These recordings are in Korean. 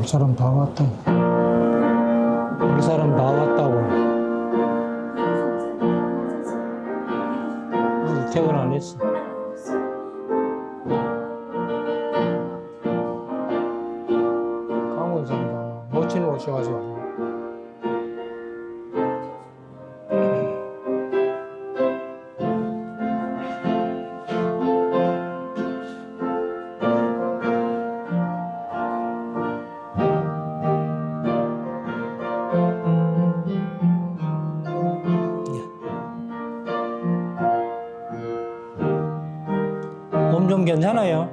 사람 다 왔다. 올 사람 다 왔다고. 아직 퇴근 안 했어. 강원 사람 모친 오셔가지고. 몸 좀 괜찮아요?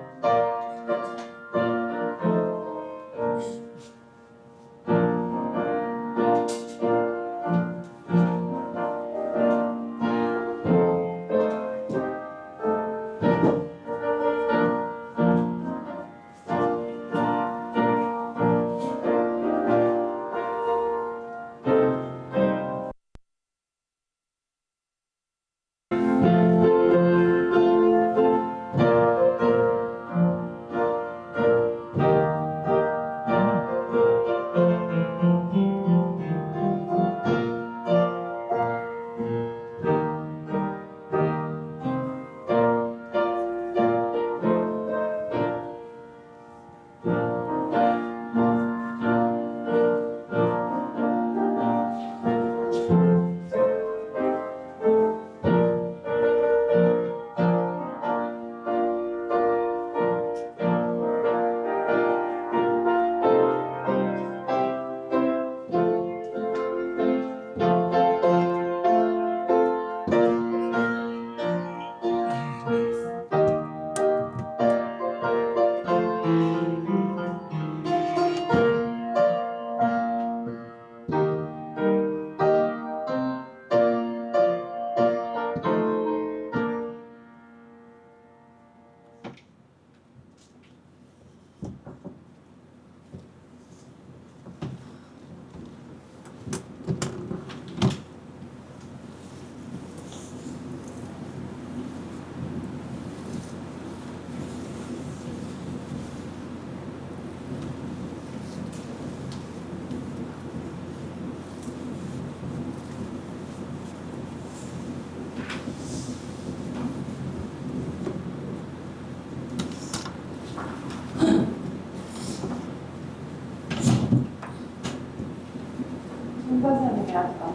중간선이 나왔다.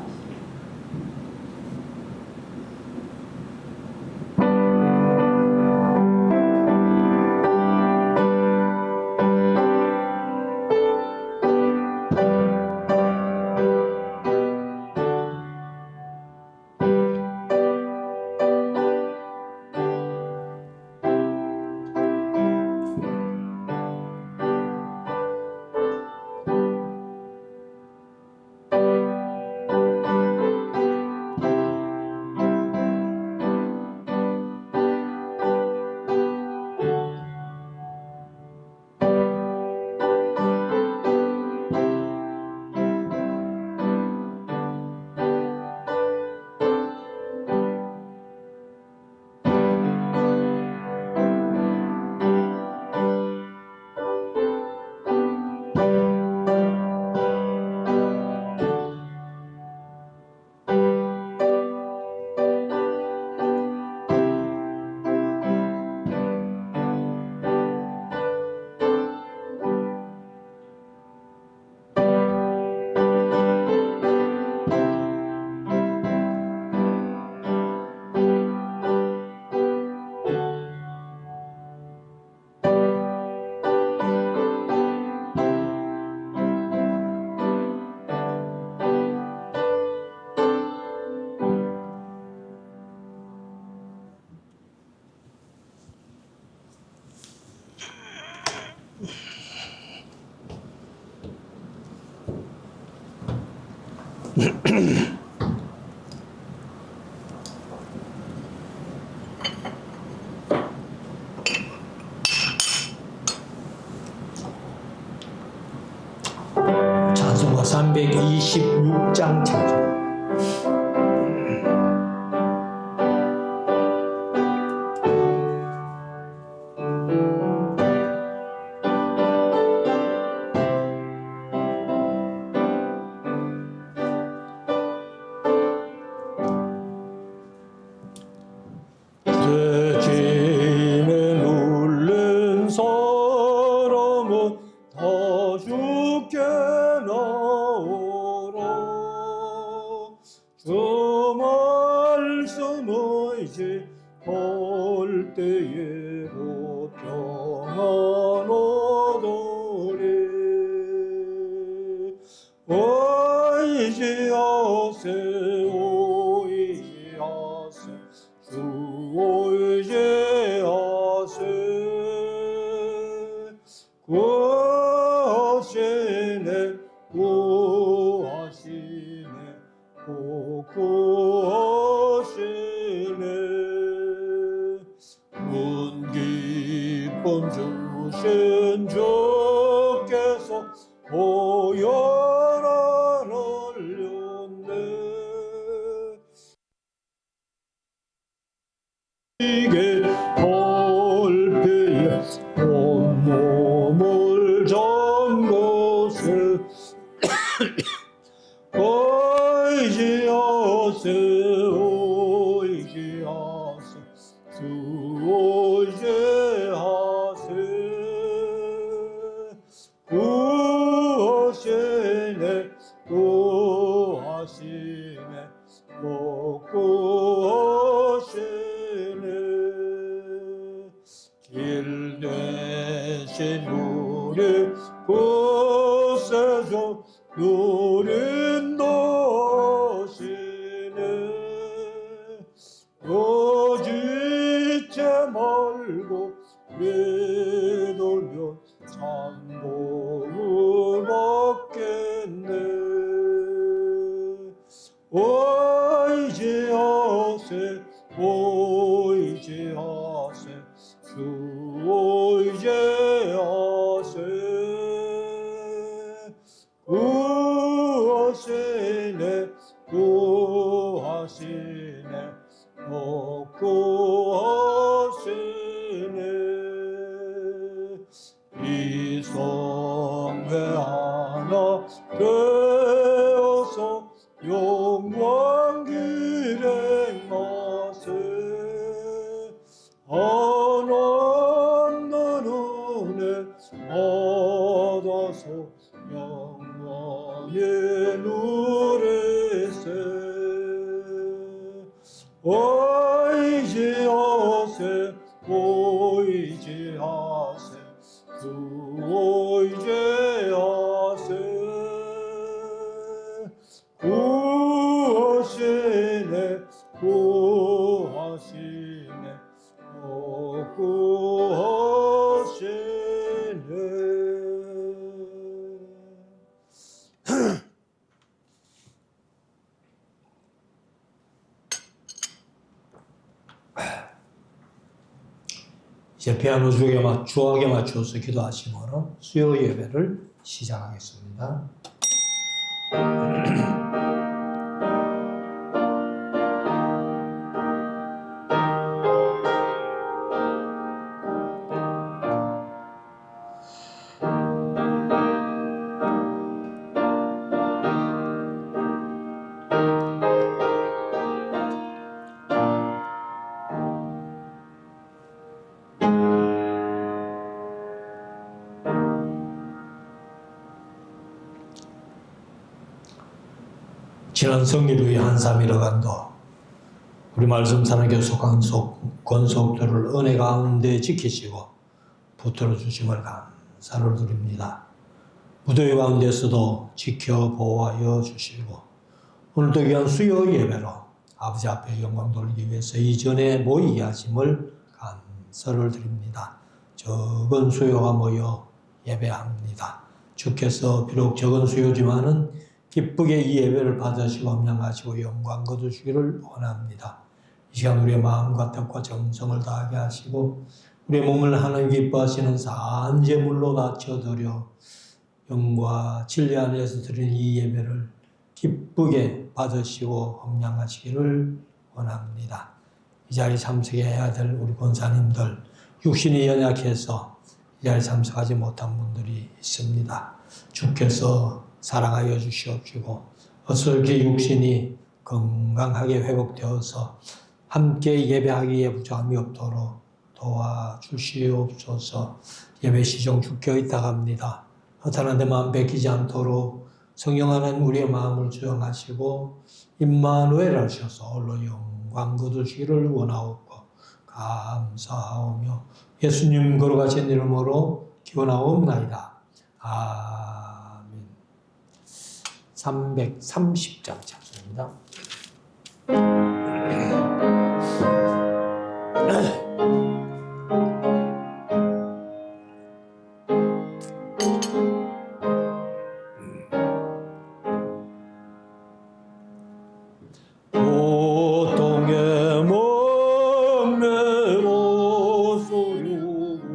찬송가 326장 찬송. 숨어이지 올 때에 곧 평안 오도리 오이지하세 오이지하세 주 오이지하세 구하시네 구하시네 구하시네 큰 기쁨 주신 주께서 오열을 올렸네 이게 볼때에 온몸을 잠그세 오이지하세 오이지하세 주 오이지하세 구하시네 구하시네 구하시네 길 대신 우리 곳에서 누린도시네 오지체 말고 믿으면 참복을 얻겠네 오이지하세 오이지하세 주 오이지하세 구하시네 구하시네 구하시네 이 성회 하나 되어서 영광 길행하세 하나님 은혜 받아서 영광에 누리세 오이지하세 오이지하세 주 오이지하세 구하시네 구하시네 구하시네 이제 피아노 주악에 맞춰서 기도하심으로 수요 예배를 시작하겠습니다. 지난 성리루의 한삼일어 간도 우리 말씀 사는 교수 권속들을 은혜 가운데 지키시고 붙들어 주심을 감사를 드립니다. 무더위 가운데서도 지켜 보호하여 주시고 오늘도 귀한 수요 예배로 아버지 앞에 영광 돌리기 위해서 이전에 모이게 하심을 감사를 드립니다. 적은 수요가 모여 예배합니다. 주께서 비록 적은 수요지만은 기쁘게 이 예배를 받으시고 함양하시고 영광 거두시기를 원합니다. 이 시간 우리의 마음과 뜻과 정성을 다하게 하시고 우리의 몸을 하나님 기뻐하시는 산제물로 바쳐드려 영과 진리 안에서 드리는 이 예배를 기쁘게 받으시고 함양하시기를 원합니다. 이 자리에 참석해야 될 우리 권사님들 육신이 연약해서 이 자리에 참석하지 못한 분들이 있습니다. 주께서 사랑하여 주시옵시고 어설기 육신이 건강하게 회복되어서 함께 예배하기에 부족함이 없도록 도와주시옵소서. 예배 시정 주께 의탁합니다. 허탄한 데만 베끼지 않도록 성령 하나님 우리의 마음을 주장하시고 임마누엘 하셔서 홀로 영광 거두시기를 원하옵고 감사하오며 예수님 걸어가신 이름으로 기원하옵나이다. 아멘. 330장 찬송입니다. 고통의 멍에로 소유고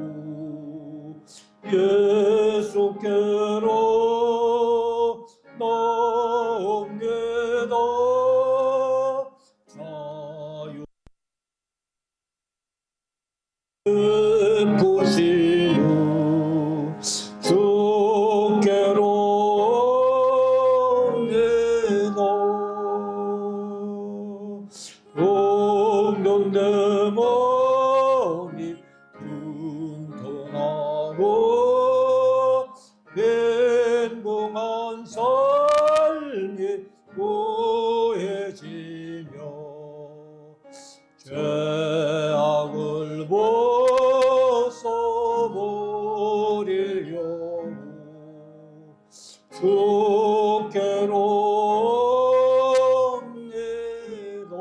예수께로 나옵니다. 자유 부시유 주께로 옵니다. 롱동대머니 분통하고 빈궁한 삶이 고해지며 죄악을 벗어버리려고 주께로 옵니다.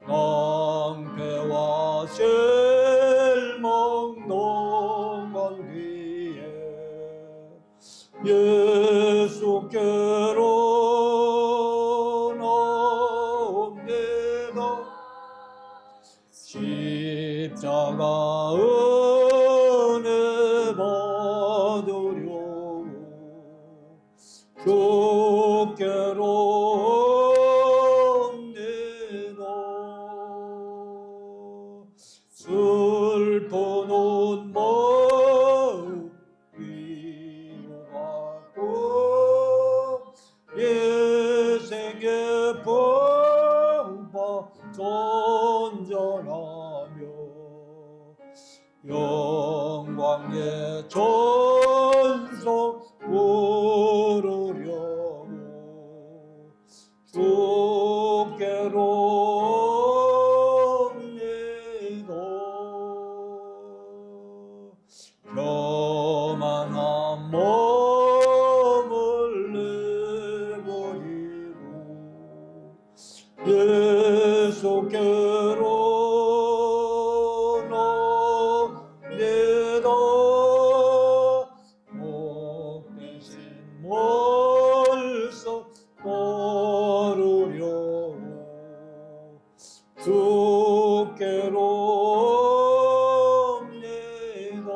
낭패와 실망 넘어간 뒤에 예수께로 나옵니다. 십자가 은혜 받으려고 주께로 옵니다. 슬퍼는 마음 위로받고 예생의 범바 전전하며 영광의 전성 부르려고 주께로 옵니다. 교만한 몸을 내버리고 예수께로 나옵니다. 복되신 몰성 걸으려고 주께로 옵니다.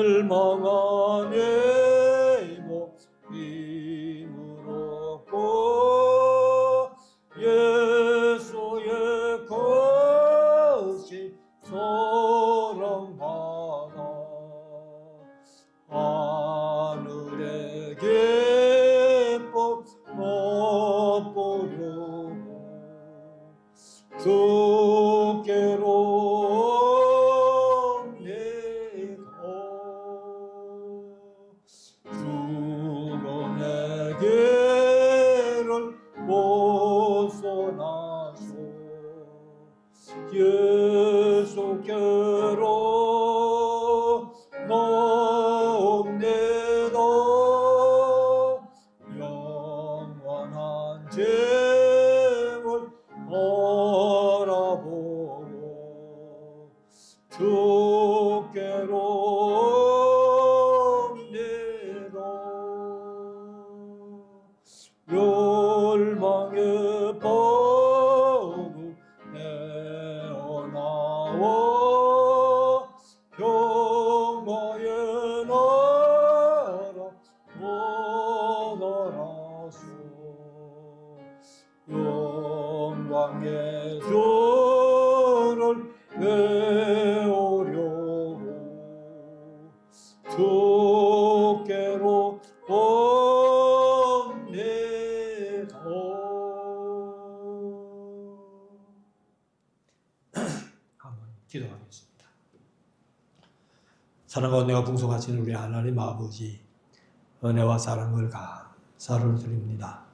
실망한 예목 힘을 얻고 예수의 것이 사랑받아 하늘의 기쁨 맛보려고 주께로 옵니다. 죽음의 길을 벗어나서 예수께로 나옵니다. 영원한 짐을 바라보고 주께로 옵니다. 멸망의 법을 내어나와 평화의 나라 얻어라소 영광의 주를 배우려고 주께로 옵니다. 한번 기도하겠습니다. 사랑과 은혜가 풍성하신 우리 하나님 아버지, 은혜와 사랑을 감사를 드립니다.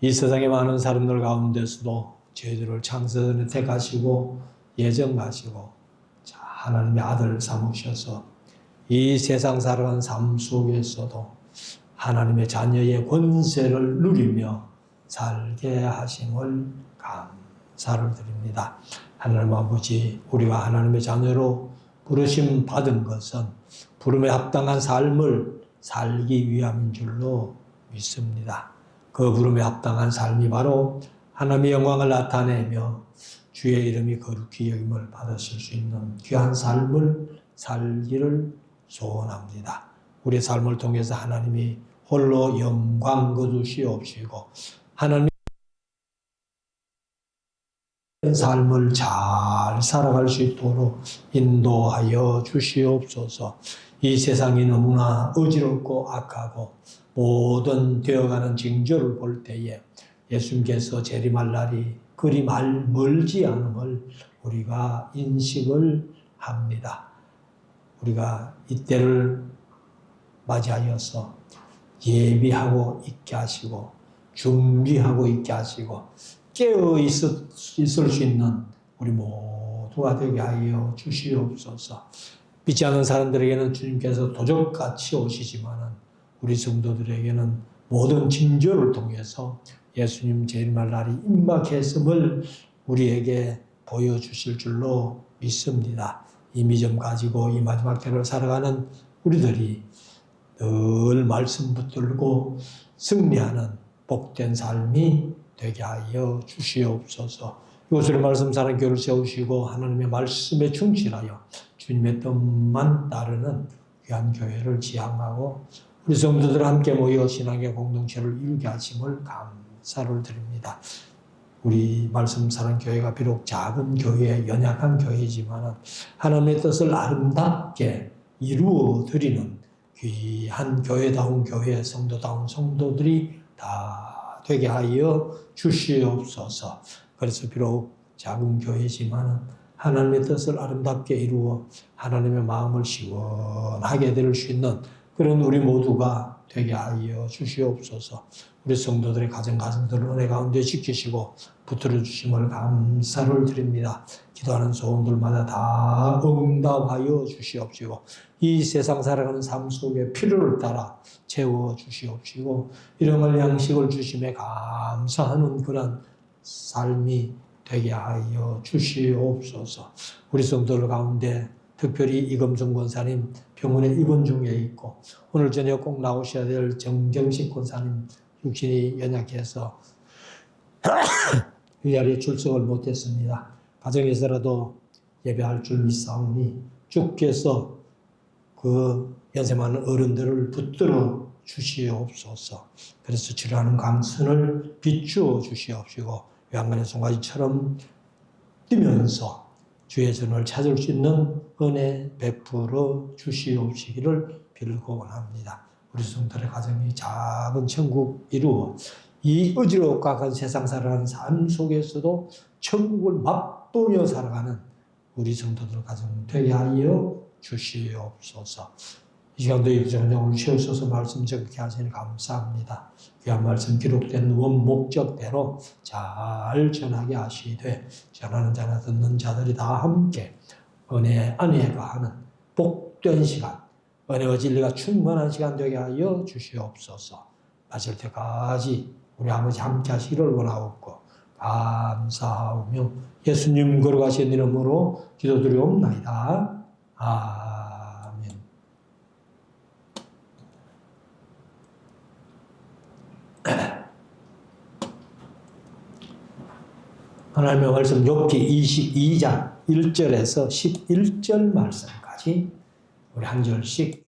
이 세상의 많은 사람들 가운데서도 저희들을 창세전에 택하시고 예정하시고 하나님의 아들 삼으셔서 이 세상 살아가는 삶 속에서도 하나님의 자녀의 권세를 누리며 살게 하심을 감사를 드립니다. 하나님 아버지, 우리가 하나님의 자녀로 부르심 받은 것은 부름에 합당한 삶을 살기 위함인 줄로 믿습니다. 그 부름에 합당한 삶이 바로 하나님의 영광을 나타내며 주의 이름이 거룩히 여김을 받으실 수 있는 귀한 삶을 살기를 소원합니다. 우리의 삶을 통해서 하나님이 홀로 영광 거두시옵시고 하나님의 삶을 잘 살아갈 수 있도록 인도하여 주시옵소서. 이 세상이 너무나 어지럽고 악하고 모든 되어가는 징조를 볼 때에 예수님께서 재림할 날이 그리 멀지 않음을 우리가 인식을 합니다. 우리가 이때를 맞이하여서 예비하고 있게 하시고 준비하고 있게 하시고 깨어 있을 수 있는 우리 모두가 되게 하여 주시옵소서. 믿지 않는 사람들에게는 주님께서 도적같이 오시지만은 우리 성도들에게는 모든 징조를 통해서 예수님 재림할 날이 임박했음을 우리에게 보여주실 줄로 믿습니다. 이 믿음 가지고 이 마지막 때를 살아가는 우리들이 늘 말씀 붙들고 승리하는 복된 삶이 되게 하여 주시옵소서. 이곳으로 말씀 사는 교회를 세우시고 하나님의 말씀에 충실하여 주님의 뜻만 따르는 귀한 교회를 지향하고 우리 성도들 함께 모여 신앙의 공동체를 이루게 하심을 감사를 드립니다. 우리 말씀 사는 교회가 비록 작은 교회, 연약한 교회지만 하나님의 뜻을 아름답게 이루어 드리는 귀한 교회다운 교회, 성도다운 성도들이 다 되게 하여 주시옵소서. 그래서 비록 작은 교회지만 하나님의 뜻을 아름답게 이루어 하나님의 마음을 시원하게 될 수 있는 그런 우리 모두가 되게 하여 주시옵소서. 우리 성도들의 가정들을 은혜 가운데 지키시고 붙들어 주심을 감사를 드립니다. 기도하는 소원들마다 다 응답하여 주시옵시고 이 세상 살아가는 삶 속에 필요를 따라 채워 주시옵시고 일용할 양식을 주심에 감사하는 그런 삶이 되게 하여 주시옵소서. 우리 성도들 가운데 특별히 이금성 권사님 병원에 입원 중에 있고 오늘 저녁 꼭 나오셔야 될 정경식 권사님 육신이 연약해서 이 자리에 출석을 못했습니다. 가정에서라도 예배할 줄 믿사오니 주께서 그 연세 많은 어른들을 붙들어 주시옵소서. 그래서 치료하는 강선을 비추어 주시옵시고 외양간의 송아지처럼 뛰면서 주의 전을 찾을 수 있는 은혜 베풀어 주시옵시기를 빌고 원합니다. 우리 성도들의 가정이 작은 천국 이루어 이 어지럽고 악한 세상 살아가는 삶 속에서도 천국을 맛보며 살아가는 우리 성도들 가정 되게 하여 주시옵소서. 이 시간도 입장장으로 채우셔서 말씀 적게 하시니 감사합니다. 귀한 말씀 기록된 원목적대로 잘 전하게 하시되 전하는 자나 듣는 자들이 다 함께 은혜 안에 거하는 복된 시간, 은혜와 진리가 충만한 시간 되게 하여 주시옵소서. 마칠 때까지 우리 아버지 함께 하시기를 원하옵고 감사하오며 예수님 걸어가신 이름으로 기도드리옵나이다. 아멘. 하나님의 말씀 욥기 22장 1절에서 11절 말씀까지 우리 한 절씩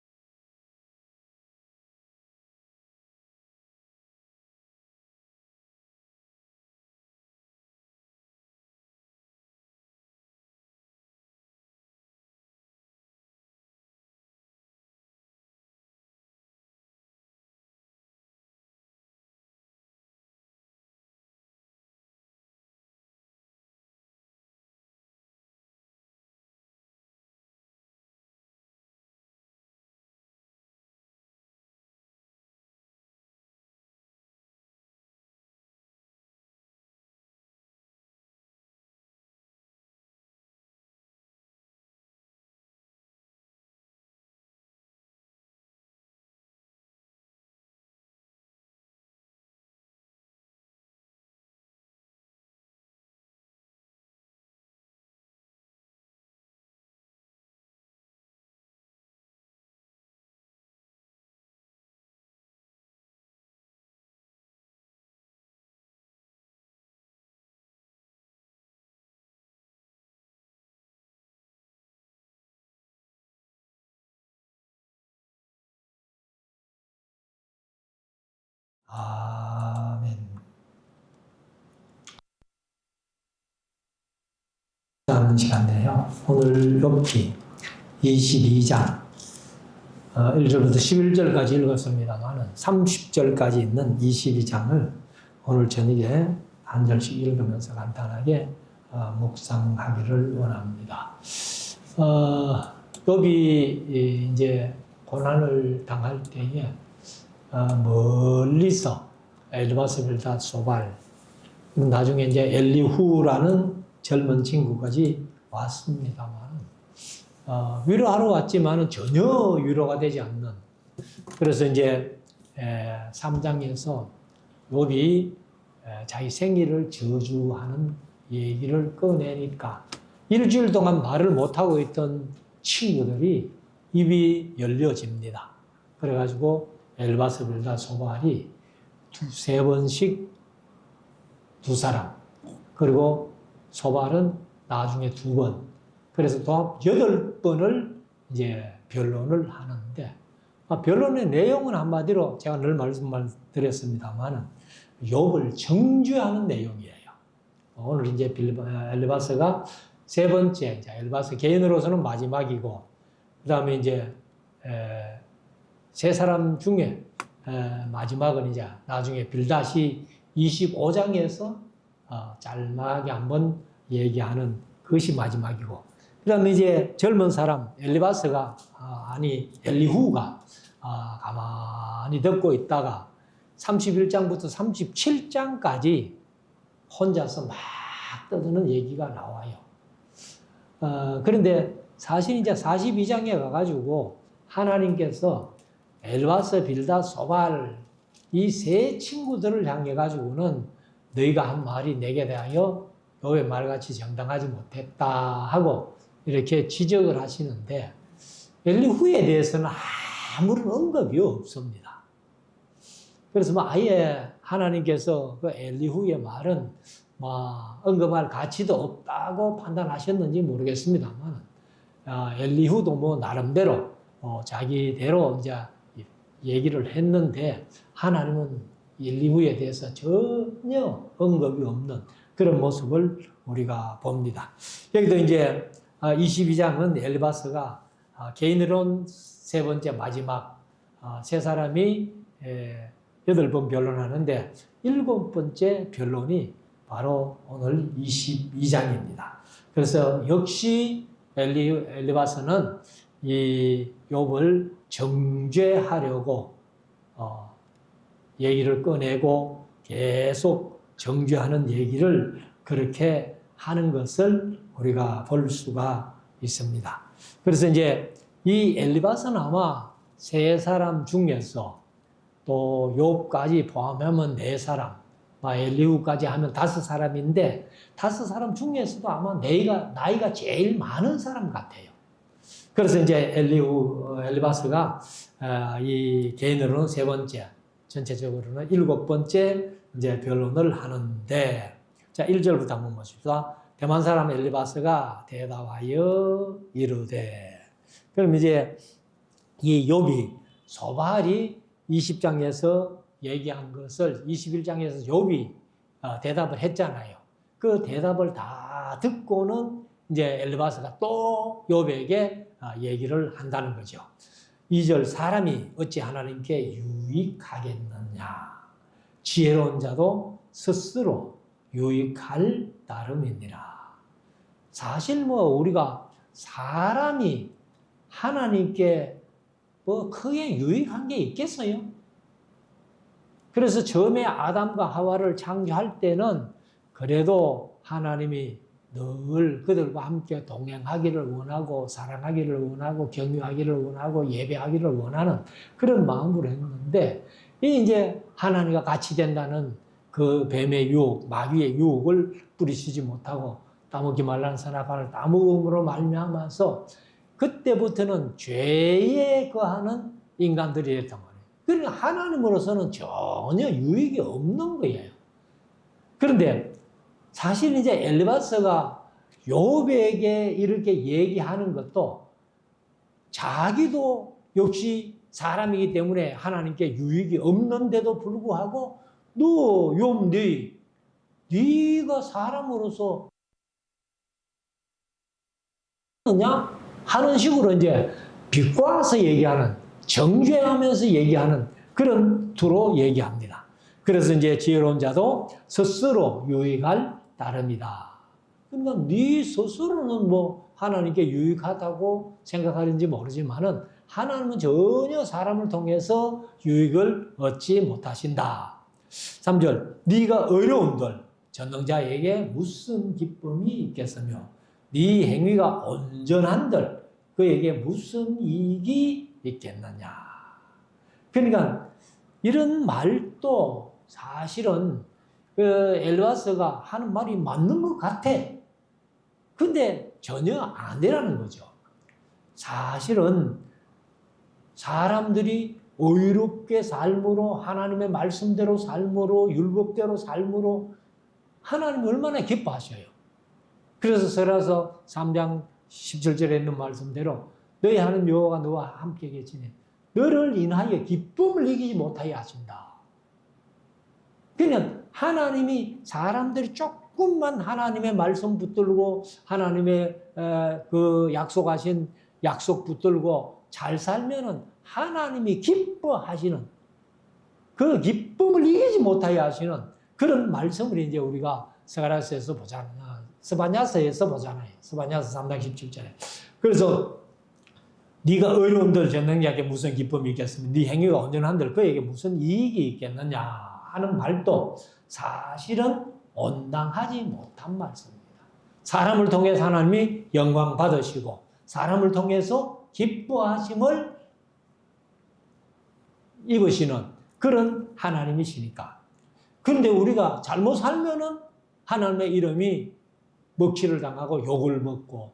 아멘. 하는 시간인데요. 오늘 욥기 22장 1절부터 11절까지 읽었습니다만 30절까지 있는 22장을 오늘 저녁에 한 절씩 읽으면서 간단하게 묵상하기를 원합니다. 욥이 이제 고난을 당할 때에 멀리서 엘바스 빌닷 소발, 나중에 이제 엘리후라는 젊은 친구까지 왔습니다만 위로하러 왔지만 전혀 위로가 되지 않는, 그래서 이제 3장에서 욥이 자기 생일을 저주하는 얘기를 꺼내니까 일주일 동안 말을 못하고 있던 친구들이 입이 열려집니다. 그래가지고 엘바스 빌닷 소발이 세 번씩 두 사람, 그리고 소발은 나중에 두 번, 그래서 또 8번을 이제 변론을 하는데, 변론의 내용은 한마디로 제가 늘 말씀드렸습니다만 욥을 정죄하는 내용이에요. 오늘 이제 엘리바스가 세 번째, 이제 엘리바스 개인으로서는 마지막이고, 그 다음에 이제 세 사람 중에 마지막은 이제 나중에 빌닷이 25장에서 짤막하게 한번 얘기하는 것이 마지막이고, 그 다음에 이제 젊은 사람 엘리바스가 엘리후가 가만히 듣고 있다가 31장부터 37장까지 혼자서 막 떠드는 얘기가 나와요. 그런데 사실 이제 42장에 가가지고 하나님께서 엘바스, 빌닷, 소발 이 세 친구들을 향해 가지고는 너희가 한 말이 내게 대하여 욥의 말같이 정당하지 못했다 하고 이렇게 지적을 하시는데, 엘리후에 대해서는 아무런 언급이 없습니다. 그래서 아예 하나님께서 그 엘리후의 말은 언급할 가치도 없다고 판단하셨는지 모르겠습니다만, 엘리후도 나름대로 자기대로 이제 얘기를 했는데, 하나님은 엘리후에 대해서 전혀 언급이 없는 그런 모습을 우리가 봅니다. 여기도 이제 22장은 엘리바스가 개인으로는 세 번째 마지막 세 사람이 8번 변론하는데 7번째 변론이 바로 오늘 22장입니다. 그래서 역시 엘리바스는 이 욥을 정죄하려고 얘기를 꺼내고 계속 정죄하는 얘기를 그렇게 하는 것을 우리가 볼 수가 있습니다. 그래서 이제 이 엘리바스는 아마 세 사람 중에서 또 욥까지 포함하면 네 사람, 엘리후까지 하면 5사람인데 5사람 중에서도 아마 나이가 제일 많은 사람 같아요. 그래서 이제 엘리바스가 이 개인으로는 세 번째, 전체적으로는 7번째 이제 변론을 하는데, 자 1절부터 한번 보십시다. 대만 사람 엘리바스가 대답하여 이르되, 그럼 이제 이 욥이 소발이 20장에서 얘기한 것을 21장에서 욥이 대답을 했잖아요. 그 대답을 다 듣고는 이제 엘리바스가 또 욥에게 얘기를 한다는 거죠. 2절, 사람이 어찌 하나님께 유익하겠느냐, 지혜로운 자도 스스로 유익할 따름이니라. 사실 우리가 사람이 하나님께 크게 유익한 게 있겠어요? 그래서 처음에 아담과 하와를 창조할 때는 그래도 하나님이 늘 그들과 함께 동행하기를 원하고 사랑하기를 원하고 경유하기를 원하고 예배하기를 원하는 그런 마음으로 했는데, 이제 하나님과 같이 된다는 그 뱀의 유혹, 마귀의 유혹을 뿌리치지 못하고 따먹기 말라는 선악과를 따먹음으로 말미암아서 그때부터는 죄에 거하는 인간들이 됐단 말이에요. 그러니까 하나님으로서는 전혀 유익이 없는 거예요. 그런데 사실 이제 엘리바스가 욥에게 이렇게 얘기하는 것도 자기도 역시 사람이기 때문에 하나님께 유익이 없는데도 불구하고 네가 사람으로서 냐 하는 식으로 이제 비꼬아서 얘기하는, 정죄하면서 얘기하는 그런 투로 얘기합니다. 그래서 이제 지혜로운 자도 스스로 유익할 따름이다. 그러니까 네 스스로는 뭐 하나님께 유익하다고 생각하는지 모르지만은 하나님은 전혀 사람을 통해서 유익을 얻지 못하신다. 3절, 네가 어려운들 전능자에게 무슨 기쁨이 있겠으며 네 행위가 온전한들 그에게 무슨 이익이 있겠느냐. 그러니까 이런 말도 사실은 엘바스가 하는 말이 맞는 것 같아. 근데 전혀 아니라는 거죠. 사실은 사람들이 의롭게 삶으로, 하나님의 말씀대로 삶으로, 율법대로 삶으로 하나님 얼마나 기뻐하셔요. 그래서 설아서 3장 17절에 있는 말씀대로 너희 하나님 여호와가 너와 함께 계시니 너를 인하여 기쁨을 이기지 못하게 하신다. 그냥 하나님이 사람들이 조금만 하나님의 말씀 붙들고 하나님의 그 약속하신 약속 붙들고 잘 살면은 하나님이 기뻐하시는, 그 기쁨을 이기지 못하게 하시는 그런 말씀을 이제 우리가 스가랴서에서 보잖아요. 스바냐서에서 보잖아요. 스바냐서 3장 17절에. 그래서 네가 어려운들 전능자에게 무슨 기쁨이 있겠으며 네 행위가 온전한들 그에게 무슨 이익이 있겠느냐 하는 말도 사실은 온당하지 못한 말씀입니다. 사람을 통해서 하나님이 영광 받으시고 사람을 통해서 기뻐하심을 입으시는 그런 하나님이시니까. 그런데 우리가 잘못 살면은 하나님의 이름이 먹칠을 당하고 욕을 먹고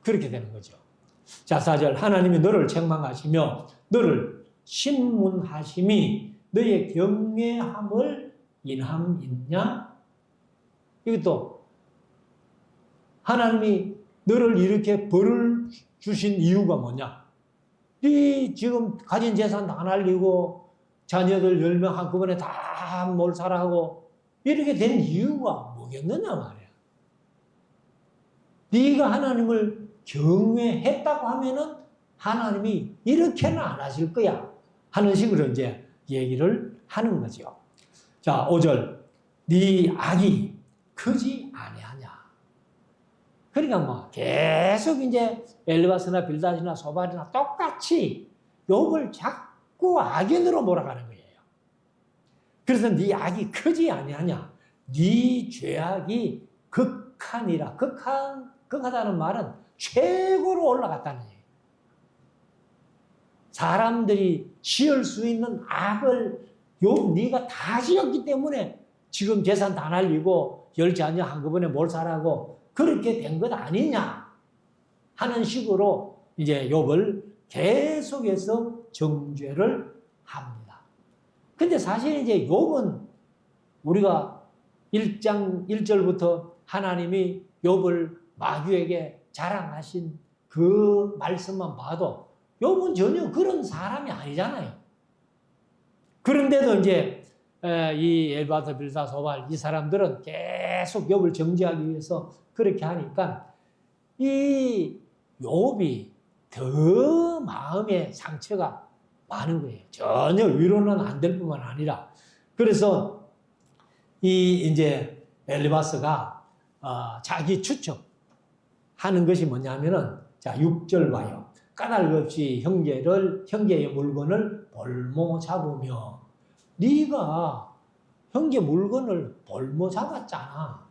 그렇게 되는 거죠. 자, 4절, 하나님이 너를 책망하시며 너를 신문하심이 너의 경외함을 인함있냐? 이것도 하나님이 너를 이렇게 벌을 주신 이유가 뭐냐? 네 지금 가진 재산 다 날리고 자녀들 10명 한꺼번에 다 몰살하고 이렇게 된 이유가 뭐겠느냐 말이야. 네가 하나님을 경외했다고 하면은 하나님이 이렇게는 안 하실 거야 하는 식으로 이제 얘기를 하는 거죠. 자, 5절, 네 악이 크지 아니하냐. 그러니까 뭐 계속 이제 엘바스나 빌닷이나 소발이나 똑같이 욕을 자꾸 악인으로 몰아가는 거예요. 그래서 네 악이 크지 아니하냐. 네 죄악이 극한이라. 극하다는 말은 최고로 올라갔다는 얘기예요. 사람들이 지을 수 있는 악을 네가 다 지었기 때문에 지금 재산 다 날리고 열 자녀 한꺼번에 몰살하고 그렇게 된 것 아니냐 하는 식으로 이제 욥을 계속해서 정죄를 합니다. 근데 사실 이제 욥은 우리가 1장 1절부터 하나님이 욥을 마귀에게 자랑하신 그 말씀만 봐도 욥은 전혀 그런 사람이 아니잖아요. 그런데도 이제 이 엘바스, 빌닷, 소발 이 사람들은 계속 욥을 정죄하기 위해서 그렇게 하니까 이 욥이 더 마음에 상처가 많은 거예요. 전혀 위로는 안 될 뿐만 아니라. 그래서 이제 엘바스가 자기 추측하는 것이 뭐냐면은 자 6절 봐요. 까닭없이 형제의 물건을 볼모 잡으며 네가 형제 물건을 볼모 잡았잖아.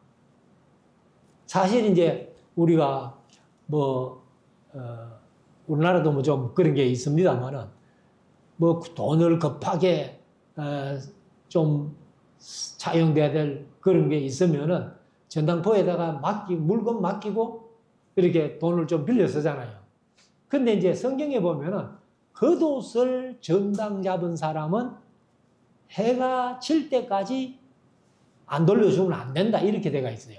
사실 이제 우리가 우리나라도 뭐 좀 그런 게 있습니다만은 뭐 돈을 급하게 좀 차용돼야 될 그런 게 있으면은 전당포에다가 물건 맡기고 이렇게 돈을 좀 빌려 쓰잖아요. 근데 이제 성경에 보면은 겉옷을 전당 잡은 사람은 해가 칠 때까지 안 돌려주면 안 된다 이렇게 돼가 있어요.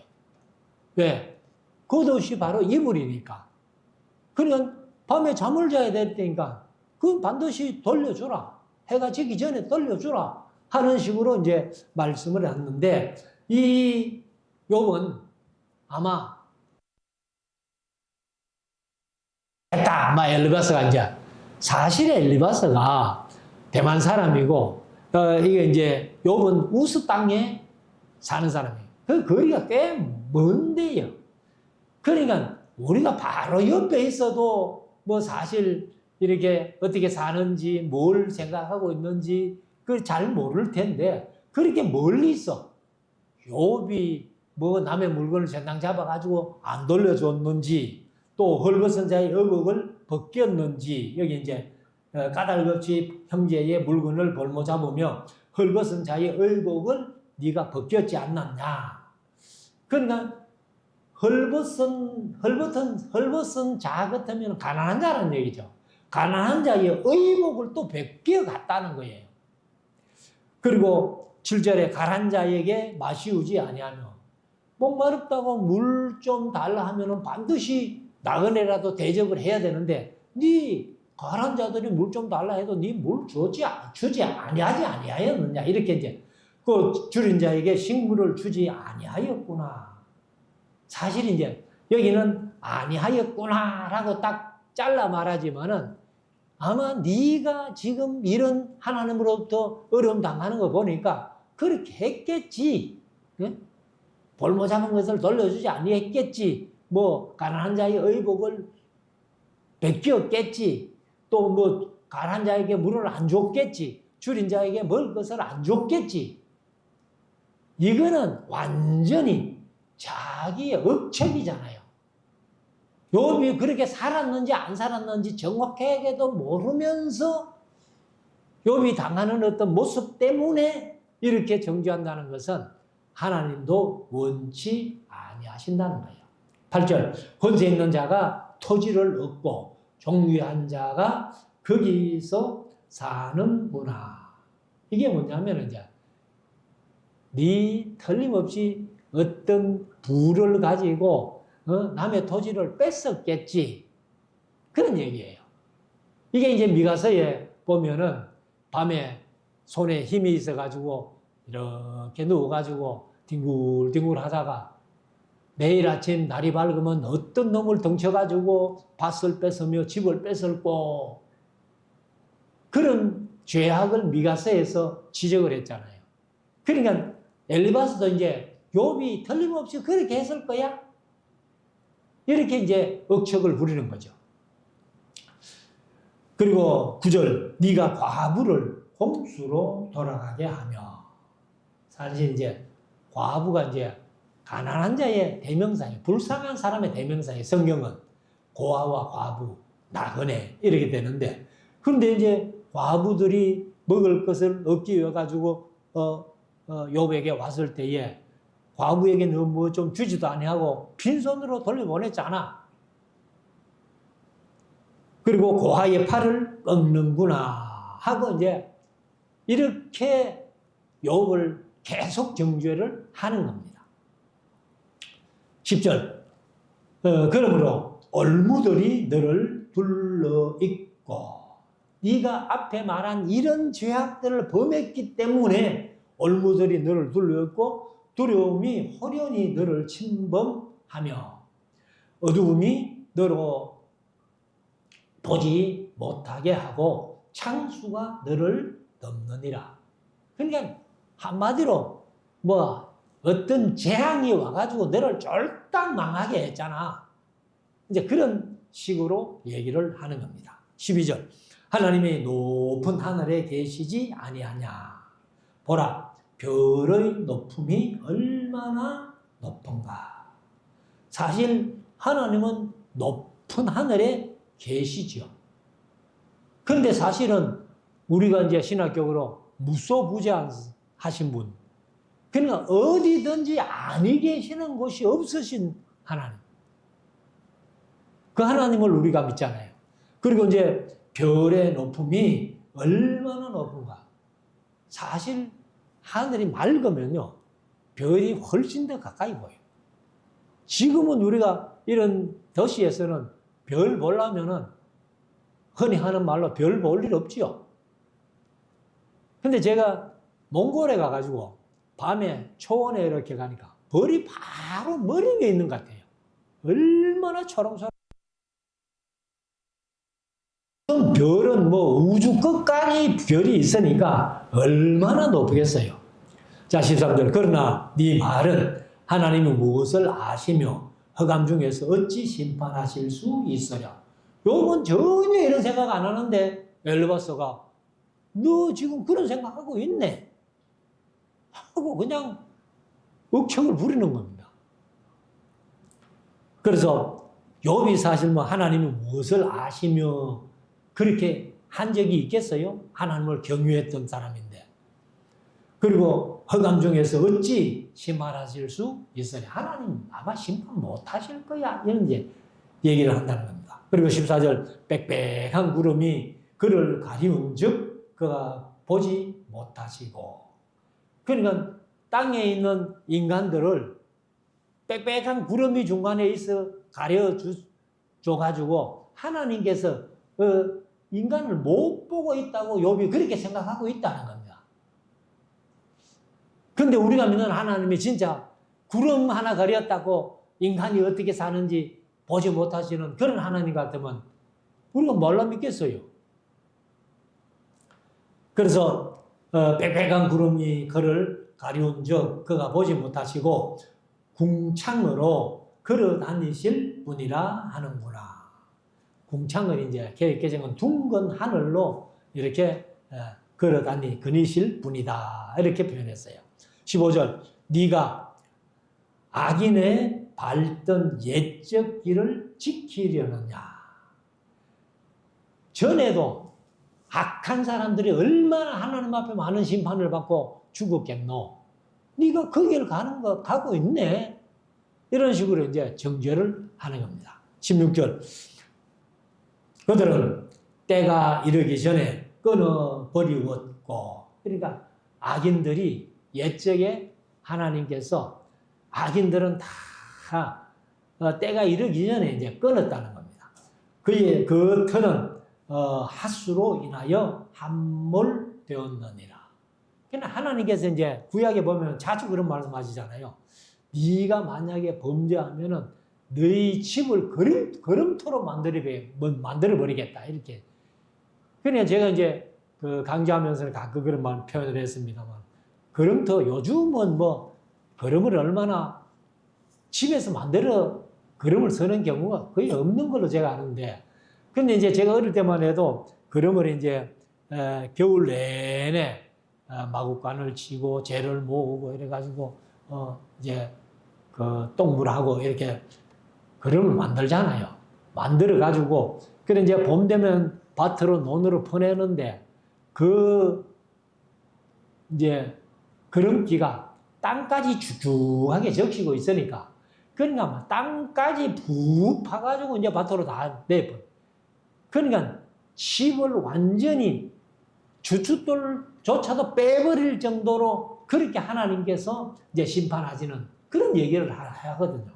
왜? 겉옷이 바로 이불이니까. 그러니까 밤에 잠을 자야 될 때니까 그건 반드시 돌려주라. 해가 지기 전에 돌려주라. 하는 식으로 이제 말씀을 했는데, 이 욥은 아마 했다. 아마 엘리바스가 이제, 사실에 엘리바스가 대만 사람이고, 이게 이제 욥은 우스 땅에 사는 사람이에요. 그 거리가 꽤 먼데요. 그러니까 우리가 바로 옆에 있어도 뭐 사실 이렇게 어떻게 사는지 뭘 생각하고 있는지 그 잘 모를 텐데 그렇게 멀리 있어. 욥이 뭐 남의 물건을 젠당 잡아가지고 안 돌려줬는지 또 헐벗은 자의 의복을 벗겼는지 여기 이제 까닭없이 형제의 물건을 볼모 잡으며 헐벗은 자의 의복을 네가 벗겼지 않았냐. 그러니까 헐벗은 자 같으면 가난한 자라는 얘기죠. 가난한 자의 의복을 또 벗겨갔다는 거예요. 그리고 7절에 가난한 자에게 마시우지 아니하며 목마르다고 물 좀 달라 하면은 반드시 나그네라도 대접을 해야 되는데 네 가난한 자들이 물 좀 달라 해도 네 물 주지 아니하였느냐 이렇게 이제 그 줄인 자에게 식물을 주지 아니하였구나. 사실 이제 여기는 아니하였구나라고 딱 잘라 말하지만은 아마 네가 지금 이런 하나님으로부터 어려움 당하는 거 보니까 그렇게 했겠지. 네? 볼모 잡은 것을 돌려주지 아니했겠지. 뭐 가난한 자의 의복을 베꼈겠지. 또 뭐 가난한 자에게 물을 안 줬겠지. 줄인 자에게 먹을 것을 안 줬겠지. 이거는 완전히 자기의 억척이잖아요. 욥이 그렇게 살았는지 안 살았는지 정확하게도 모르면서 욥이 당하는 어떤 모습 때문에 이렇게 정죄한다는 것은 하나님도 원치 아니하신다는 거예요. 8절 권세 있는 자가 토지를 얻고 종류한 자가 거기서 사는구나. 이게 뭐냐면 이제 네 틀림없이 어떤 부를 가지고 남의 토지를 뺏었겠지. 그런 얘기예요. 이게 이제 미가서에 보면은 밤에 손에 힘이 있어가지고 이렇게 누워가지고 뒹굴뒹굴 하다가 내일 아침 날이 밝으면 어떤 놈을 덩쳐가지고 밭을 뺏으며 집을 뺏을고 그런 죄악을 미가서에서 지적을 했잖아요. 그러니까 엘리바스도 이제 욥이 틀림없이 그렇게 했을 거야? 이렇게 이제 억척을 부리는 거죠. 그리고 9절 네가 과부를 홍수로 돌아가게 하며 사실 이제 과부가 이제 가난한 자의 대명사예요. 불쌍한 사람의 대명사예요. 성경은 고아와 과부, 나그네 이렇게 되는데 그런데 이제 과부들이 먹을 것을 얻기 위해 가지고 욥에게 왔을 때에 과부에게는 뭐 좀 주지도 아니하고 빈손으로 돌려보냈잖아. 그리고 고아의 팔을 꺾는구나 하고 이제 이렇게 욥을 계속 정죄를 하는 겁니다. 10절 그러므로 올무들이 너를 둘러있고 네가 앞에 말한 이런 죄악들을 범했기 때문에 올무들이 너를 둘러있고 두려움이 호련히 너를 침범하며 어두움이 너로 보지 못하게 하고 창수가 너를 덮느니라. 그러니까 한마디로 뭐 어떤 재앙이 와가지고 너를 쫄딱 망하게 했잖아. 이제 그런 식으로 얘기를 하는 겁니다. 12절 하나님이 높은 하늘에 계시지 아니하냐. 보라 별의 높음이 얼마나 높은가. 사실 하나님은 높은 하늘에 계시죠. 그런데 사실은 우리가 이제 신학적으로 무소부재하신 분, 그러니까 어디든지 아니 계시는 곳이 없으신 하나님. 그 하나님을 우리가 믿잖아요. 그리고 이제 별의 높음이 얼마나 높은가. 사실 하늘이 맑으면요, 별이 훨씬 더 가까이 보여요. 지금은 우리가 이런 도시에서는 별 보려면은 흔히 하는 말로 별 볼 일 없지요. 근데 제가 몽골에 가가지고 밤에 초원에 이렇게 가니까 별이 바로 머리 위에 있는 것 같아요. 얼마나 초롱초롱. 별은 뭐 우주 끝까지 별이 있으니까 얼마나 높겠어요. 자, 13절. 그러나 네 말은 하나님이 무엇을 아시며 흑암 중에서 어찌 심판하실 수 있으랴. 요건 전혀 이런 생각 안 하는데 엘르바스가 너 지금 그런 생각하고 있네 하고 그냥 억척을 부리는 겁니다. 그래서 욥이 사실 뭐 하나님이 무엇을 아시며 그렇게 한 적이 있겠어요? 하나님을 경유했던 사람인데. 그리고 흑암 중에서 어찌 심판하실 수 있으냐. 하나님 아마 심판 못하실 거야. 이런 이제 얘기를 한다는 겁니다. 그리고 14절 빽빽한 구름이 그를 가리운 즉 그가 보지 못하시고. 그러니까 땅에 있는 인간들을 빽빽한 구름이 중간에 있어 가려줘가지고 하나님께서 인간을 못 보고 있다고 욥이 그렇게 생각하고 있다는 겁니다. 근데 우리가 믿는 하나님이 진짜 구름 하나 가렸다고 인간이 어떻게 사는지 보지 못하시는 그런 하나님 같으면 우리가 뭘로 믿겠어요? 그래서 빽빽한 구름이 그를 가리운 즉 그가 보지 못하시고 궁창으로 걸어 다니실 분이라 하는구나. 궁창을 이제 개정은 둥근 하늘로 이렇게 걸어 다니실 분이다. 이렇게 표현했어요. 15절. 네가 악인의 밟던 옛적 길을 지키려느냐. 전에도 악한 사람들이 얼마나 하나님 앞에 많은 심판을 받고 죽었겠노. 네가 그 길 가고 있네. 이런 식으로 이제 정죄를 하는 겁니다. 16절. 그들은 때가 이르기 전에 끊어버리웠고, 그러니까 악인들이 옛적에 하나님께서 악인들은 다 때가 이르기 전에 이제 끊었다는 겁니다. 그 터는 하수로 인하여 함몰되었느니라. 그러니까 하나님께서 이제 구약에 보면 자주 그런 말씀하시잖아요. 네가 만약에 범죄하면은 너희 집을 걸음토로 만들어 버리겠다 이렇게. 그러니까 제가 이제 강좌하면서 가끔 그런 말 표현을 했습니다만, 걸음토 요즘은 뭐 걸음을 얼마나 집에서 만들어 걸음을 서는 경우가 거의 없는 걸로 제가 아는데, 근데 이제 제가 어릴 때만 해도 걸음을 이제 겨울 내내 마구간을 치고 재를 모으고 이래가지고 이제 그 똥물하고 이렇게 걸음을 만들잖아요. 만들어가지고 그래 이제 봄 되면 밭으로 논으로 퍼내는데 그 이제 걸음기가 땅까지 쭉쭉하게 적시고 있으니까 그러니까 막 땅까지 푹 파가지고 이제 밭으로 다 내버려. 그러니까 집을 완전히 주춧돌조차도 빼버릴 정도로 그렇게 하나님께서 이제 심판하시는 그런 얘기를 하거든요.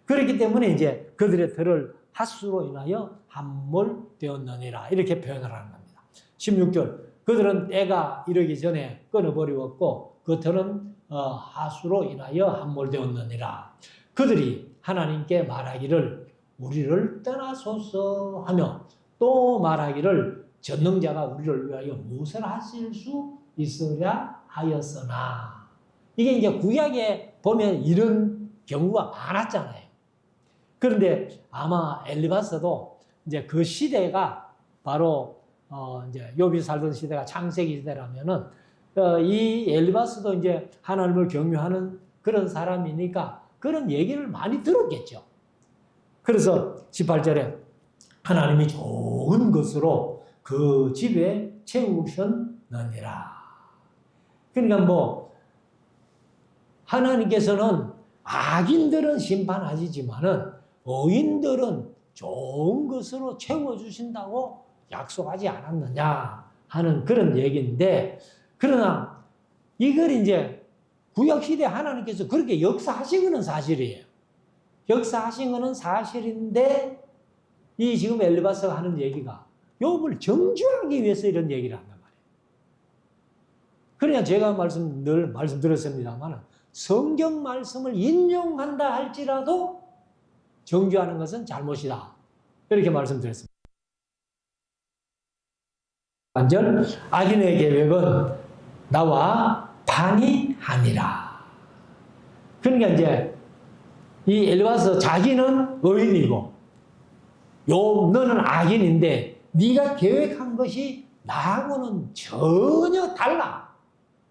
그렇기 때문에 이제 그들의 들을 하수로 인하여 함몰되었느니라 이렇게 표현을 하는 겁니다. 16절. 그들은 때가 이르기 전에 끊어버리었고 그 들은 하수로 인하여 함몰되었느니라. 그들이 하나님께 말하기를 우리를 떠나소서 하며 또 말하기를 전능자가 우리를 위하여 무엇을 하실 수 있으랴 하였으나. 이게 이제 구약에 보면 이런 경우가 많았잖아요. 그런데 아마 엘리바스도 이제 그 시대가 바로 이제 욥이 살던 시대가 창세기 시대라면은 이 엘리바스도 이제 하나님을 경유하는 그런 사람이니까 그런 얘기를 많이 들었겠죠. 그래서 18절에 하나님이 좋은 것으로 그 집에 채우셨느니라. 그러니까 뭐 하나님께서는 악인들은 심판하시지만은 의인들은 좋은 것으로 채워주신다고 약속하지 않았느냐 하는 그런 얘기인데, 그러나 이걸 이제 구약시대 하나님께서 그렇게 역사하신 것은 사실이에요. 역사하신 것은 사실인데 이 지금 엘리바스가 하는 얘기가 욥을 정죄하기 위해서 이런 얘기를 한단 말이에요. 그러니까 제가 늘 말씀드렸습니다만 성경 말씀을 인용한다 할지라도 정죄하는 것은 잘못이다. 이렇게 말씀드렸습니다. 반절 악인의 계획은 나와 반이하니라. 그러니까 이제 이 엘리바스 자기는 의인이고 욥 너는 악인인데 네가 계획한 것이 나하고는 전혀 달라.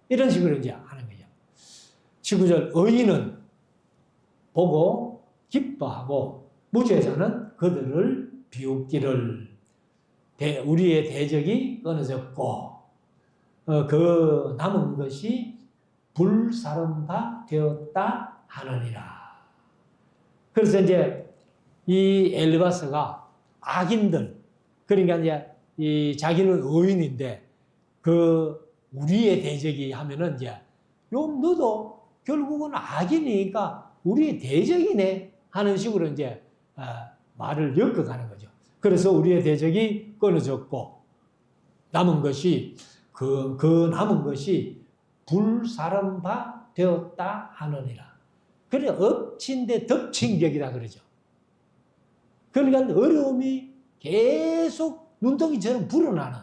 이런 식으로 이제 하는 거죠. 19절 의인은 보고 기뻐하고 무죄자는 그들을 비웃기를. 우리의 대적이 끊어졌고 그 남은 것이 불사름바 되었다 하느니라. 그래서 이제 이 엘리바스가 악인들, 그러니까 이제 이 자기는 의인인데 그 우리의 대적이 하면은 이제 욥 너도 결국은 악인이니까 우리의 대적이네 하는 식으로 이제 말을 엮어가는 거죠. 그래서 우리의 대적이 끊어졌고 남은 것이 그 남은 것이 불사름바 되었다 하느니라. 그래 엎친데 덮친 격이다 그러죠. 그러니까 어려움이 계속 눈덩이처럼 불어나는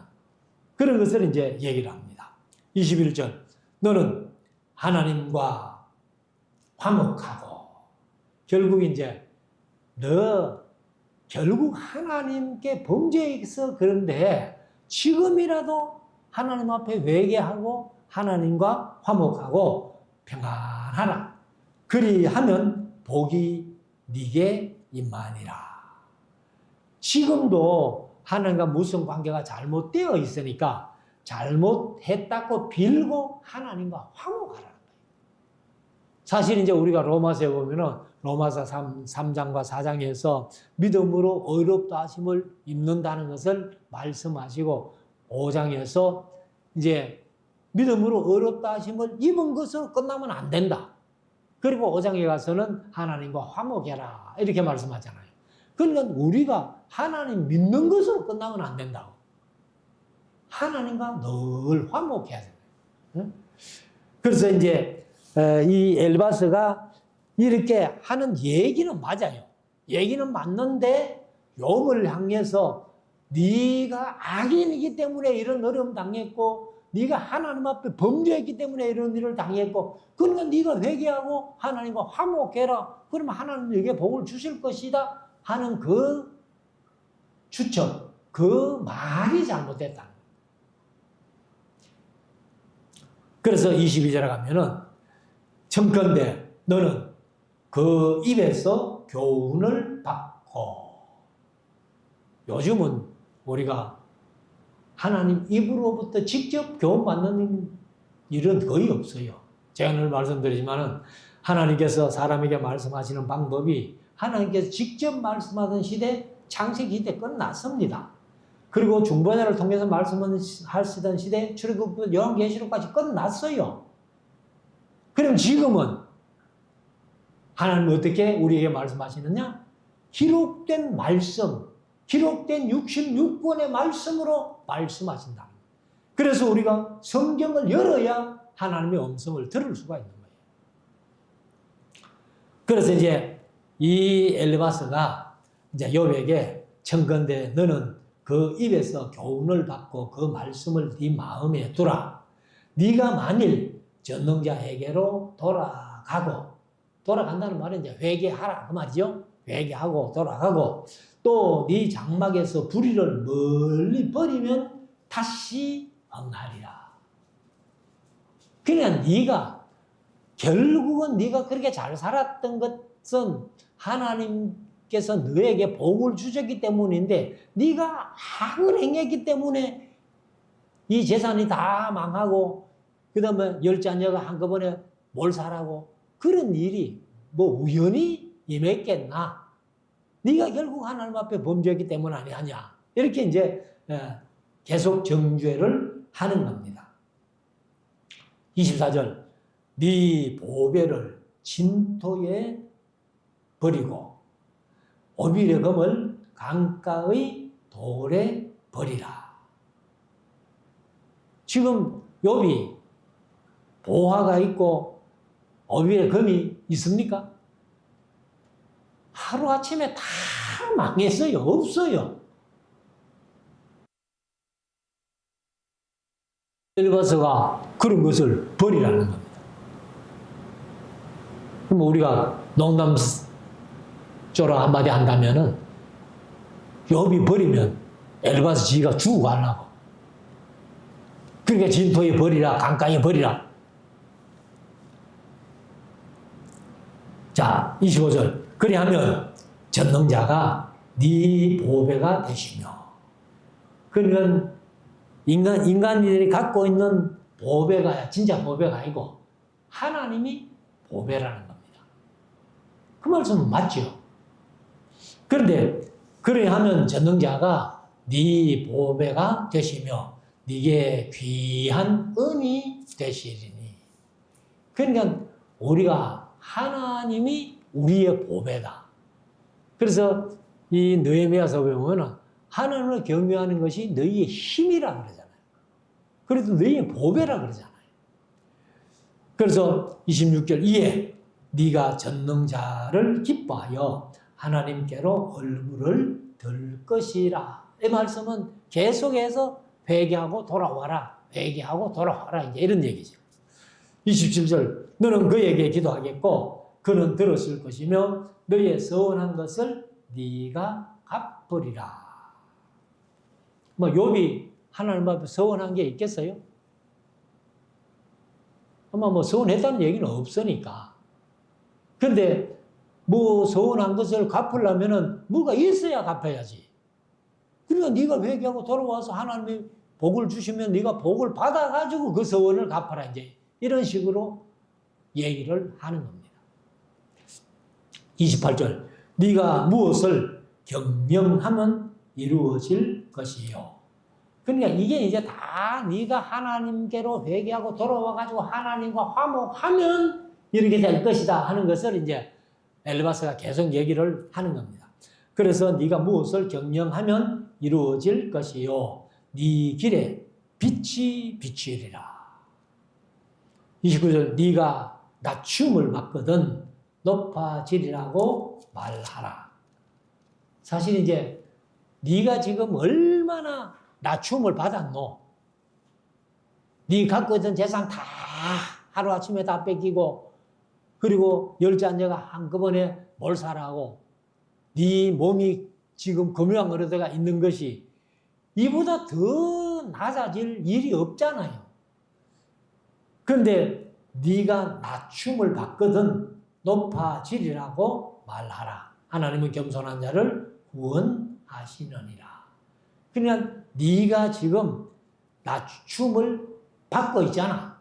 그런 것을 이제 얘기를 합니다. 21절 너는 하나님과 화목하고 결국 이제 너 결국 하나님께 범죄해서 그런데 지금이라도 하나님 앞에 회개하고 하나님과 화목하고 평안하라. 그리하면 복이 네게 임하니라. 지금도 하나님과 무슨 관계가 잘못되어 있으니까 잘못했다고 빌고 하나님과 화목하라는 거예요. 사실 이제 우리가 로마서에 보면은 로마서 3장과 4장에서 믿음으로 의롭다 하심을 입는다는 것을 말씀하시고 5장에서 이제 믿음으로 의롭다 하심을 입은 것으로 끝나면 안 된다. 그리고 5장에 가서는 하나님과 화목해라 이렇게 말씀하잖아요. 그러니까 우리가 하나님 믿는 것으로 끝나면 안 된다고. 하나님과 늘 화목해야 돼요. 그래서 이제 이 엘바스가 이렇게 하는 얘기는 맞아요. 얘기는 맞는데 욥을 향해서 네가 악인이기 때문에 이런 어려움 당했고 네가 하나님 앞에 범죄했기 때문에 이런 일을 당했고 그러니까 네가 회개하고 하나님과 화목해라. 그러면 하나님 네게 복을 주실 것이다 하는 그 추측, 그 말이 잘못됐다. 그래서 22절에 가면은 청컨대 너는 그 입에서 교훈을 받고 요즘은 우리가 하나님 입으로부터 직접 교훈받는 일은 거의 없어요. 제가 늘 말씀드리지만은 하나님께서 사람에게 말씀하시는 방법이 하나님께서 직접 말씀하던 시대 창세기 시대 끝났습니다. 그리고 중보자를 통해서 말씀하시던 시대 출애굽부터 요한계시록까지 끝났어요. 그럼 지금은 하나님은 어떻게 우리에게 말씀하시느냐? 기록된 말씀, 기록된 66권의 말씀으로 말씀하신다. 그래서 우리가 성경을 열어야 하나님의 음성을 들을 수가 있는 거예요. 그래서 이제 이 엘리바스가 이제 욥에게 청컨대 너는 그 입에서 교훈을 받고 그 말씀을 네 마음에 두라. 네가 만일 전능자에게로 돌아간다는 말은 이제 회개하라 그 말이죠. 회개하고 돌아가고 또 네 장막에서 불의를 멀리 버리면 다시 응하리라. 그러니까 네가 결국은 네가 그렇게 잘 살았던 것은 하나님께서 너에게 복을 주셨기 때문인데 네가 악을 행했기 때문에 이 재산이 다 망하고 그 다음에 10자녀가 한꺼번에 몰살하고 그런 일이 뭐 우연히 임했겠나? 네가 결국 하나님 앞에 범죄했기 때문 아니하냐? 이렇게 이제 계속 정죄를 하는 겁니다. 24절 네 보배를 진토에 버리고 오빌의 금을 강가의 돌에 버리라. 지금 욥이 보화가 있고 어비에 금이 있습니까? 하루아침에 다 망했어요. 없어요. 엘리바스가 그런 것을 버리라는 겁니다. 그럼 우리가 농담조로 한마디 한다면은 욥이 버리면 엘리바스 지가 죽고 가려고. 그러니까 진토에 버리라, 강가에 버리라. 자, 25절. 그리하면 전능자가 네 보배가 되시며. 그러니까 인간들이 갖고 있는 보배가 진짜 보배가 아니고 하나님이 보배라는 겁니다. 그 말씀은 맞죠. 그런데 그리하면 전능자가 네 보배가 되시며 네게 귀한 은이 되시리니. 그러니까 우리가 하나님이 우리의 보배다. 그래서 이 느헤미야서 보면은 하나님을 경외하는 것이 너희의 힘이라 그러잖아요. 그래도 너희의 보배라 그러잖아요. 그래서 26절 이에 네가 전능자를 기뻐하여 하나님께로 얼굴을 들 것이라. 이 말씀은 계속해서 회개하고 돌아와라. 회개하고 돌아와라. 이제 이런 얘기죠. 27절 너는 그에게 기도하겠고 그는 들었을 것이며 너의 서원한 것을 네가 갚으리라. 뭐 욥이 하나님 앞에 서원한 게 있겠어요? 아마 뭐 서원했다는 얘기는 없으니까. 근데 뭐 서원한 것을 갚으려면은 뭐가 있어야 갚아야지. 그러니까 네가 회개하고 돌아와서 하나님이 복을 주시면 네가 복을 받아가지고 그 서원을 갚아라. 이제 이런 식으로 얘기를 하는 겁니다. 28절 네가 무엇을 경영하면 이루어질 것이요. 그러니까 이게 이제 다 네가 하나님께로 회개하고 돌아와가지고 하나님과 화목하면 이렇게 될 것이다 하는 것을 이제 엘리바스가 계속 얘기를 하는 겁니다. 그래서 네가 무엇을 경영하면 이루어질 것이요. 네 길에 빛이 비추리라. 29절 네가 낮춤을 받거든 높아지리라고 말하라. 사실 이제 네가 지금 얼마나 낮춤을 받았노? 네 갖고 있던 재산 다 하루아침에 다 뺏기고 그리고 열잔녀가 한꺼번에 몰살하고 네 몸이 지금 금유한그릇에가 있는 것이 이보다 더 낮아질 일이 없잖아요. 그런데 네가 낮춤을 받거든 높아지리라고 말하라. 하나님은 겸손한 자를 구원하시느니라. 그냥 네가 지금 낮춤을 받고 있잖아.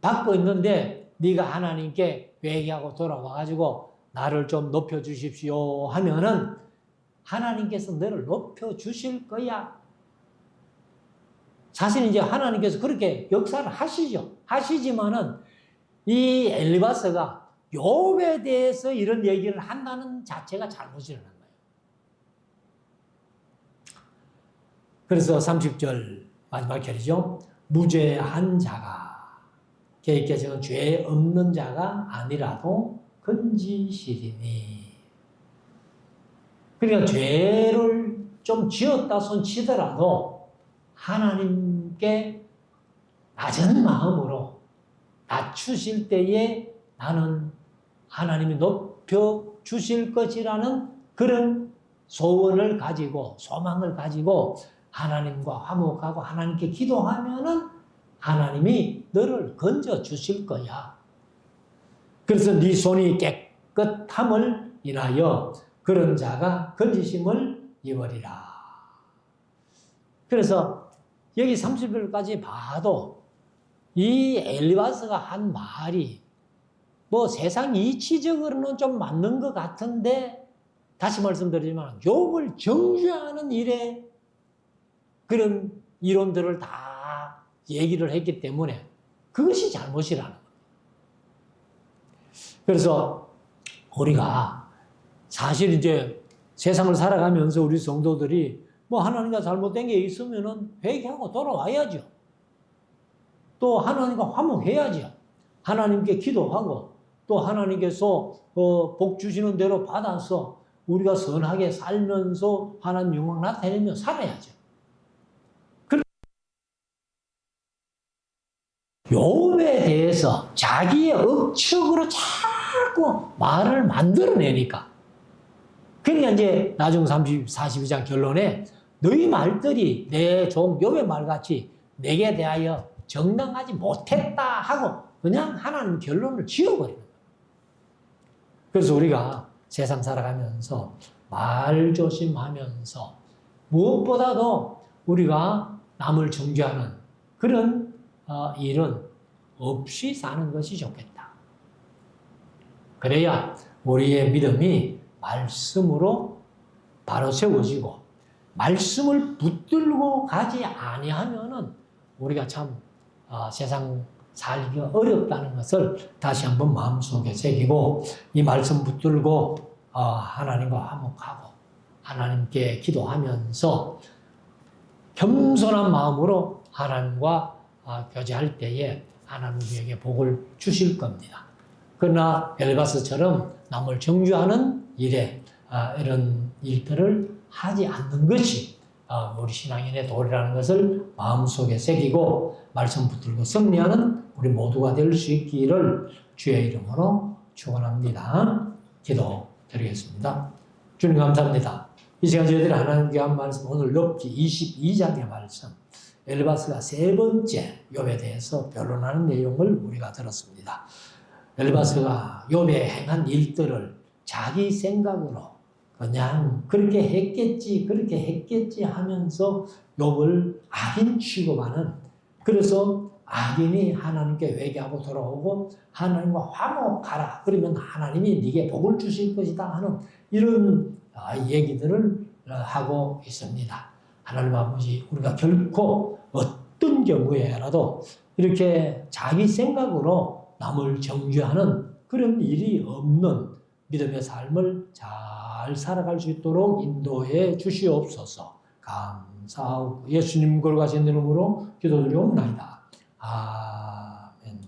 받고 있는데 네가 하나님께 회개하고 돌아와가지고 나를 좀 높여주십시오 하면은 하나님께서 너를 높여주실 거야. 사실 이제 하나님께서 그렇게 역사를 하시죠. 하시지만은 이 엘리바스가 욥에 대해서 이런 얘기를 한다는 자체가 잘못이라는 거예요. 그래서 30절 마지막 절이죠. 무죄한 자가 계획께서는 죄 없는 자가 아니라도 건지시리니. 그러니까 죄를 좀 지었다 손 치더라도 하나님께 낮은 마음으로 낮추실 때에 나는 하나님이 높여주실 것이라는 그런 소원을 가지고 소망을 가지고 하나님과 화목하고 하나님께 기도하면은 하나님이 너를 건져 주실 거야. 그래서 네 손이 깨끗함을 인하여 그런 자가 건지심을 입으리라. 그래서 여기 30절까지 봐도 이 엘리바스가 한 말이 뭐 세상 이치적으로는 좀 맞는 것 같은데 다시 말씀드리지만 욥을 정죄하는 일에 그런 이론들을 다 얘기를 했기 때문에 그것이 잘못이라는 거예요. 그래서 우리가 사실 이제 세상을 살아가면서 우리 성도들이 뭐 하나님과 잘못된 게 있으면은 회개하고 돌아와야죠. 또 하나님과 화목해야죠. 하나님께 기도하고 또 하나님께서 복 주시는 대로 받아서 우리가 선하게 살면서 하나님 영광 나타내며 살아야죠. 욥에 대해서 자기의 억측으로 자꾸 말을 만들어내니까. 그러니까 이제 나중 42장 결론에 너희 말들이 내 종 욥의 말같이 내게 대하여 정당하지 못했다 하고 그냥 하나님 결론을 지어버리는 거예요. 그래서 우리가 세상 살아가면서 말 조심하면서 무엇보다도 우리가 남을 정죄하는 그런 일은 없이 사는 것이 좋겠다. 그래야 우리의 믿음이 말씀으로 바로 세워지고 말씀을 붙들고 가지 아니하면은 우리가 참 세상 살기가 어렵다는 것을 다시 한번 마음속에 새기고 이 말씀 붙들고 하나님과 화목하고 하나님께 기도하면서 겸손한 마음으로 하나님과 교제할 때에 하나님 우리에게 복을 주실 겁니다. 그러나 엘바스처럼 남을 정죄하는 일에 이런 일들을 하지 않는 것이 우리 신앙인의 도리라는 것을 마음속에 새기고 말씀 붙들고 승리하는 우리 모두가 될 수 있기를 주의 이름으로 축원합니다. 기도 드리겠습니다. 주님 감사합니다. 이 시간 저희들이 하나님께 한 말씀 오늘 욥기 22장의 말씀 엘바스가 세 번째 욥에 대해서 변론하는 내용을 우리가 들었습니다. 엘바스가 욥에 행한 일들을 자기 생각으로 그냥 그렇게 했겠지 하면서 욥을 악인 취급하는, 그래서 악인이 하나님께 회개하고 돌아오고 하나님과 화목하라 그러면 하나님이 네게 복을 주실 것이다 하는 이런 얘기들을 하고 있습니다. 하나님 아버지, 우리가 결코 어떤 경우에라도 이렇게 자기 생각으로 남을 정죄하는 그런 일이 없는 믿음의 삶을 잘 살아갈 수 있도록 인도해 주시옵소서. 감사하고 예수님 거룩하신 이름으로 기도드리옵나이다. 아멘.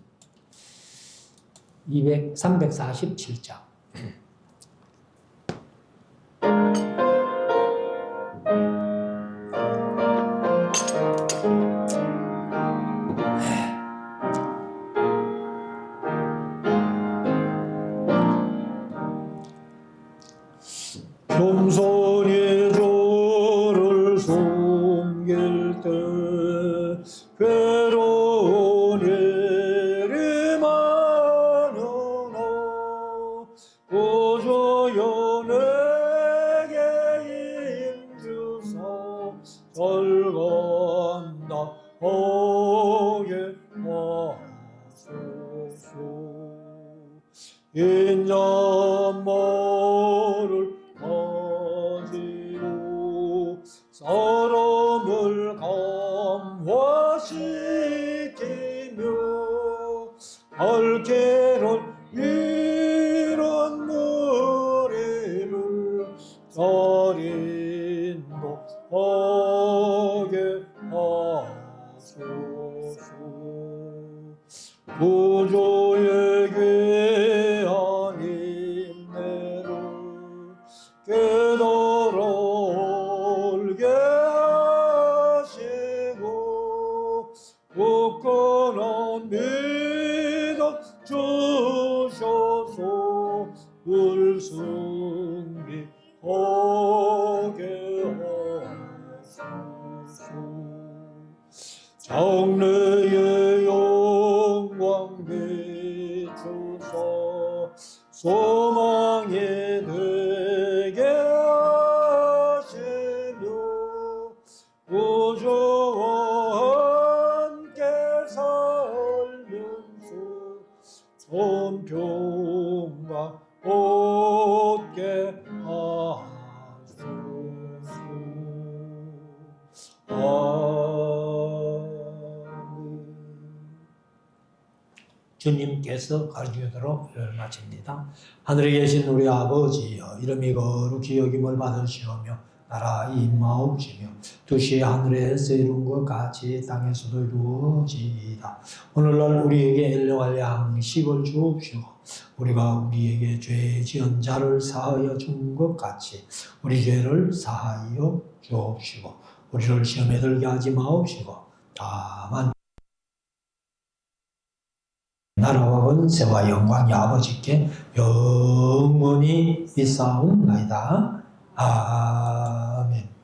347장. 겸손히 주를 섬길 때 괴로운 일이 많으나 구주여 내게 힘주사 절간다 하게 하소서. 인자말을 가지고 사람을 감화시키며 알게론 이런 무리를 살인도하게 하소서. 구주에게 한 인내를 깨달아 알게 하시고 굳건한 믿음 주셔서 불승리하게 하소서. 장래의 영광 비추사 소망이 되게 하시며 구주와 함께 살면서 손평강 얻게 하소서. 주님께서 가르치도록 마칩니다. 하늘에 계신 우리 아버지여, 이름이 거룩히 여김을 받으시오며 나라 임하옵시며 뜻이 하늘에서 이룬 것 같이 땅에서도 이루어지이다. 오늘날 우리에게 일용할 양식을 주옵시고 우리가 우리에게 죄 지은 자를 사하여 준 것 같이 우리 죄를 사하여 주옵시고 우리를 시험에 들게 하지 마옵시고 다만 나라와 권세와 영광이 아버지께 영원히 있사옵나이다. 아멘.